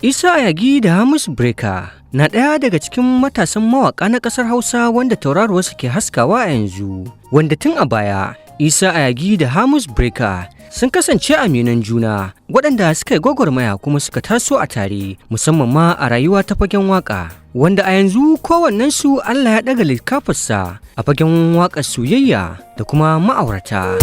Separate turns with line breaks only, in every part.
Isa Ayagi da Hamis Breaker na ɗaya daga cikin matasan mawaƙa na ƙasar Hausa wanda tauraruwarsu ke haskawa a yanzu. Wanda tun a baya, Isa Ayagi da Hamis Breaker sun kasance aminan juna waɗanda suka yi gwagwarmaya kuma suka taso a tare musamman ma a rayuwa ta fagen waƙa. Wanda a yanzu kowannensu Allah ya ɗaga likafarsa a fagen waƙar soyayya da kuma ma'aurata.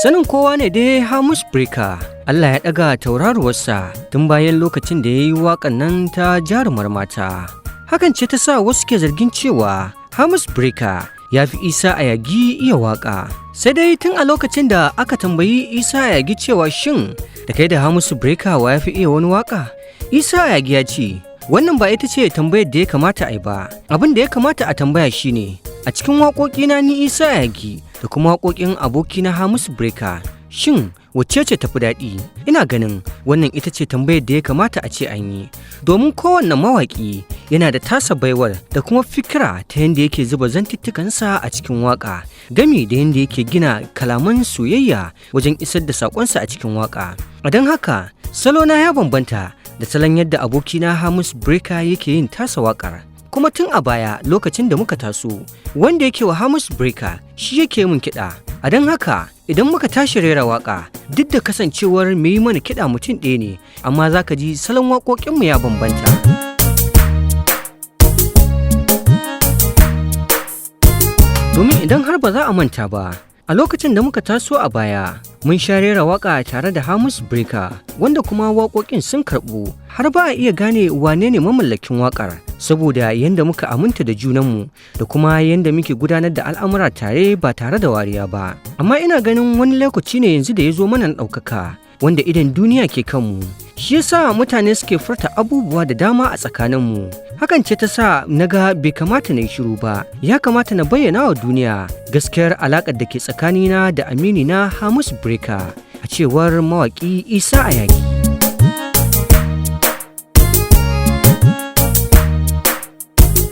Sanin kowa ne dai Hamis Breaker Allah ya ɗaga tauraruwarsa tun bayan lokacin da ya yi waƙan nan ta jarumar mata. Hakan ce ta sa wasu ke zargin cewa Hamis Breaker ya fi Isa Ayagi iya waƙa. Sai dai tun a lokacin da aka tambayi Isa Ayagi cewa shin da kai da Hamis Breaker wa ya fi iya wani waƙa? Isa Ayagi ya ce wannan ba ita ce tambayar da ya kamata a yi ba. Abin da ya kamata a tambaya shine a cikin waƙoƙina ni Isa Ayagi da kuma waƙoƙin abokina Hamis Breaker shin wacce ce tafi daɗi? Ina ganin wannan ita ce tambayar da ya kamata a ce an yi, domin kowanne mawaƙi yana da tasa baiwar da kuma fikira ta yadda yake zuba zantuttukansa a cikin waƙa, gami da yadda yake gina kalaman soyayya wajen isar da saƙonsa a cikin waƙa. A don haka salona ya bambanta da salon yadda abokina Hamis Breaker yake yin tasa waƙar. Kuma tun a baya lokacin da muka taso wanda yake wa Hamis Breaker shi yake min kiɗa. A don haka idan muka tashi rera waƙa duk da kasancewar mai yi mana kiɗa mutum ɗaya ne, amma za ka ji salon waƙoƙinmu ya bambanta. Domin idan har ba za a manta ba, a lokacin da muka taso a baya mun sha rera waƙa tare da Hamis Breaker wanda kuma waƙoƙin sun karɓu har ba a iya gane wane ne mamallakin waƙar saboda yadda muka aminta da junanmu da kuma yadda muke gudanar da al'amura tare ba tare da wariya ba. Amma ina ganin wani lokaci ne yanzu da ya zo mana ɗaukaka wanda idan duniya ke kanmu, shi yasa mutane suke furta abubuwa da dama a tsakaninmu. Hakan ce ta sa na ga bai kamata na yi shiru ba, ya kamata na bayyana wa duniya gaskiyar alaƙar da ke tsakanina da aminina Hamis Breaker, a cewar mawaƙi Isa Ayagi.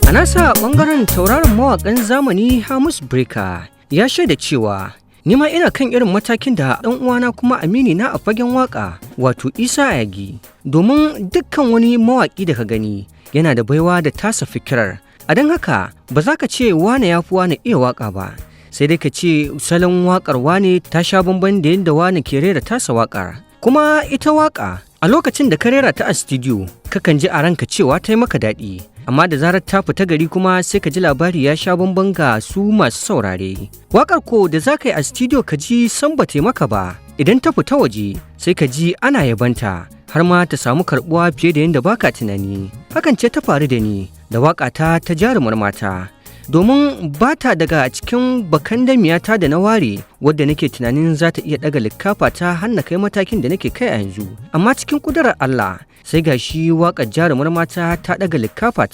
A nasa ɓangaren tauraron mawaƙan zamani Hamis Breaker ya shaida cewa ni ma ina kan irin matakin da ɗan uwana kuma amini na a fagen waƙa wato Isa Ayagi, domin dukkan wani mawaƙi da ka gani yana da baiwa da tasa fikirar. A don haka ba za ka ce wane ya fi wane iya waƙa ba, sai dai ka ce salon waƙar wane ta sha bamban da yadda wane ke rera tasa waƙar. Kuma ita waƙa a lokacin da ka rera ta a studio kakan ji a ranka cewa ta yi maka daɗi, amma da zarar ta fita gari kuma sai ka ji labari ya sha bamban ga su masu saurare. Waƙar ko da za ka yi a studio ka ji san ba ta maka ba, idan ta fita waje sai ka ji ana yabanta har ma ta samu karɓuwa fiye da yadda baka tunani. Hakan ce ta faru da ni da waƙata ta jarumar mata, domin ba ta daga cikin bakan damiyata da na ware wadda nake tunanin za ta iya ɗaga likafa ta har na kai matakin da nake kai a yanzu. Amma cikin ƙudurar Allah sai ga shi waƙar jarumar mata ta ɗaga likafa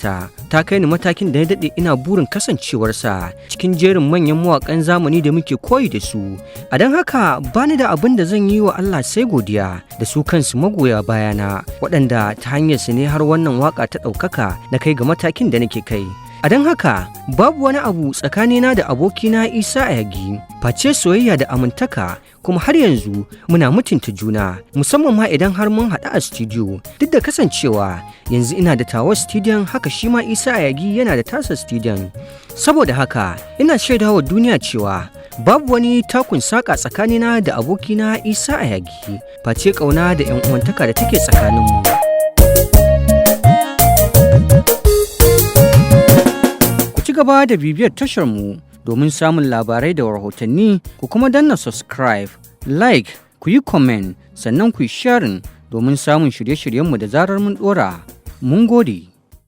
ta kai ni matakin da na daɗe ina burin kasancewarsa cikin jerin manyan mawaƙan zamani da muke koyi da su. A don haka ba ni da abin da zan yi wa Allah sai godiya da su kansu magoya bayana waɗanda ta hanyar su ne har wannan waƙa ta ɗaukaka na kai ga matakin da nake kai. A don haka babu wani abu tsakanina da abokina Isa Ayagi face soyayya da amintaka, kuma har yanzu muna mutunta juna musamman ma idan har mun haɗu a studio. Duk da kasancewa yanzu ina da tawa studiyon, haka shi ma Isa Ayagi yana da tasa studiyon. Saboda haka ina shaidawa duniya cewa babu wani takun saƙa tsakanina da abokina Isa Ayagi face ƙauna da 'yan uwantaka da take tsakaninmu. Ci gaba da bibiyar tashar mu domin samun labarai da rahotanni, ku kuma danna subscribe, like, ku yi comment, sannan ku yi sharing domin samun shirye-shiryenmu da zarar mun dora. Mun gode.